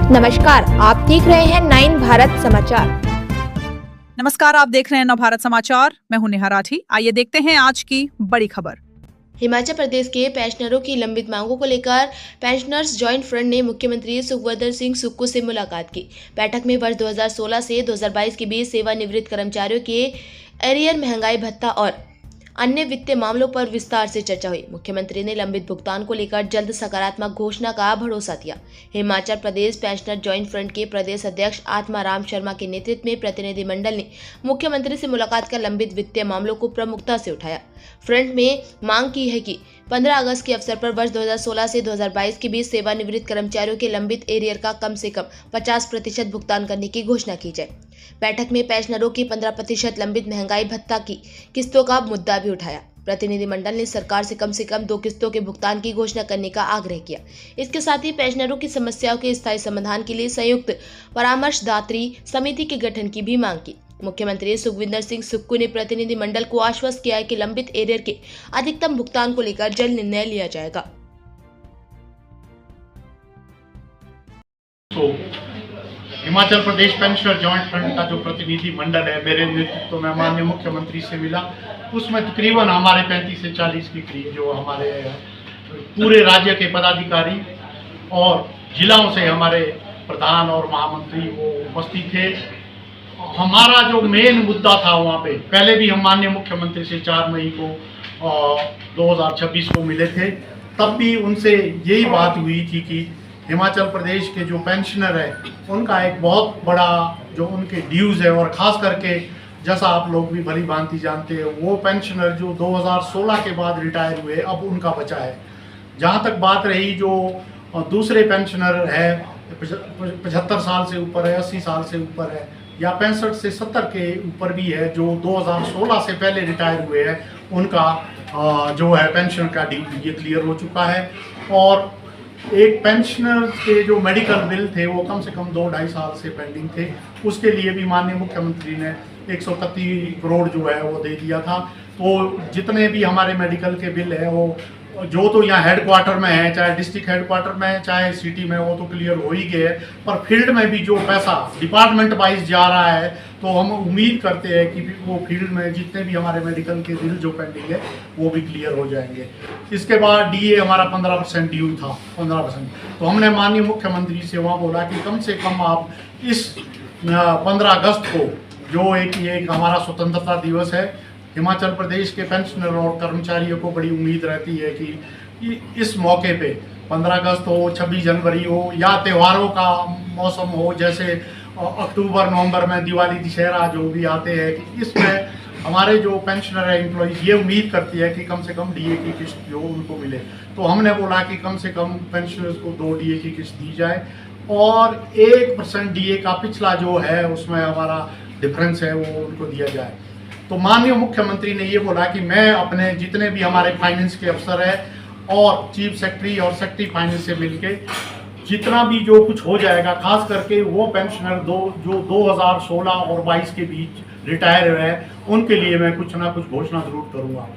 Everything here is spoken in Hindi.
नमस्कार, आप देख रहे हैं 9 भारत समाचार। नमस्कार, आप देख रहे हैं नवभारत समाचार। मैं हूं नेहा राठी। आइए देखते हैं आज की बड़ी खबर। हिमाचल प्रदेश के पेंशनरों की लंबित मांगों को लेकर पेंशनर्स जॉइंट फ्रंट ने मुख्यमंत्री सुखविंदर सिंह सुक्खू से मुलाकात की। बैठक में वर्ष 2016 से 2022 के बीच सेवानिवृत्त कर्मचारियों के एरियर, महंगाई भत्ता और अन्य वित्तीय मामलों पर विस्तार से चर्चा हुई। मुख्यमंत्री ने लंबित भुगतान को लेकर जल्द सकारात्मक घोषणा का भरोसा दिया। Himachal Pradesh pensioner joint front के प्रदेश अध्यक्ष आत्माराम शर्मा के नेतृत्व में प्रतिनिधिमंडल ने मुख्यमंत्री से मुलाकात कर लंबित वित्तीय मामलों को प्रमुखता से उठाया। फ्रंट में मांग की है कि 15 अगस्त के अवसर पर वर्ष 2016 से 2022 के बीच सेवानिवृत्त कर्मचारियों के लंबित एरियर का कम से कम 50% भुगतान करने की घोषणा की जाए। बैठक में पेंशनरों की 15% लंबित महंगाई भत्ता की किस्तों का मुद्दा भी उठाया। प्रतिनिधिमंडल ने सरकार से कम 2 किस्तों के भुगतान की घोषणा करने का आग्रह किया। इसके साथ ही पेंशनरों की समस्याओं के स्थायी समाधान के लिए संयुक्त परामर्शदात्री समिति के गठन की भी मांग की। मुख्यमंत्री सुखविंदर सिंह सुक्खू ने प्रतिनिधिमंडल को आश्वस्त किया है कि लंबित एरियर के अधिकतम भुगतान को लेकर जल्द निर्णय लिया जाएगा। तो Himachal Pradesh pensioner joint front का जो प्रतिनिधि मंडल है, मेरे नेतृत्व में माननीय मुख्यमंत्री से मिला। उसमें तकरीबन हमारे 35 से 40 के करीब जो हमारे पूरे राज्य के पदाधिकारी और जिलाओं से हमारे प्रधान और महामंत्री वो उपस्थित थे। हमारा जो मेन मुद्दा था वहाँ पे, पहले भी हम माननीय मुख्यमंत्री से 4 मई को 2026 को मिले थे। तब भी उनसे यही बात हुई थी कि हिमाचल प्रदेश के जो पेंशनर है उनका एक बहुत बड़ा जो उनके ड्यूज़ है, और ख़ास करके जैसा आप लोग भी भली भांति जानते हैं, वो पेंशनर जो 2016 के बाद रिटायर हुए अब उनका बचा है। जहाँ तक बात रही जो दूसरे पेंशनर है 75 साल से ऊपर है, 80 साल से ऊपर है, या 65 से 70 के ऊपर भी है, जो 2016 से पहले रिटायर हुए हैं, उनका जो है पेंशन का ड्यू ये क्लियर हो चुका है। और एक पेंशनर के जो मेडिकल बिल थे वो कम से कम 2-2.5 साल से पेंडिंग थे, उसके लिए भी माननीय मुख्यमंत्री ने 131 करोड़ जो है वो दे दिया था। तो जितने भी हमारे मेडिकल के बिल है वो जो तो यहाँ हेडक्वार्टर में है, चाहे डिस्ट्रिक्ट हेडक्वार्टर में है, चाहे सिटी में, वो तो क्लियर हो ही गए हैं। पर फील्ड में भी जो पैसा डिपार्टमेंट वाइज जा रहा है, तो हम उम्मीद करते हैं कि वो फील्ड में जितने भी हमारे मेडिकल के बिल जो पेंडिंग है वो भी क्लियर हो जाएंगे। इसके बाद डीए हमारा 15% ड्यू था, 15%। तो हमने माननीय मुख्यमंत्री से वहाँ बोला कि कम से कम आप इस 15 अगस्त को जो एक हमारा स्वतंत्रता दिवस है, हिमाचल प्रदेश के पेंशनर और कर्मचारियों को बड़ी उम्मीद रहती है कि इस मौके पे 15 अगस्त हो, 26 जनवरी हो, या त्योहारों का मौसम हो, जैसे अक्टूबर नवंबर में दिवाली दशहरा जो भी आते हैं, कि इसमें हमारे जो पेंशनर है एम्प्लॉइज ये उम्मीद करती है कि कम से कम डीए की किस्त जो उनको मिले। तो हमने बोला कि कम से कम पेंशनर्स को 2 डीए की किस्त दी जाए, और 1% डीए का पिछला जो है उसमें हमारा डिफरेंस है वो उनको दिया जाए। तो माननीय मुख्यमंत्री ने ये बोला कि मैं अपने जितने भी हमारे फाइनेंस के अफसर है और चीफ सेक्रेटरी और सेक्रेटरी फाइनेंस से मिलके जितना भी जो कुछ हो जाएगा, खास करके वो पेंशनर जो 2016 और 22 के बीच रिटायर हुए हैं, उनके लिए मैं कुछ ना कुछ घोषणा जरूर करूँगा।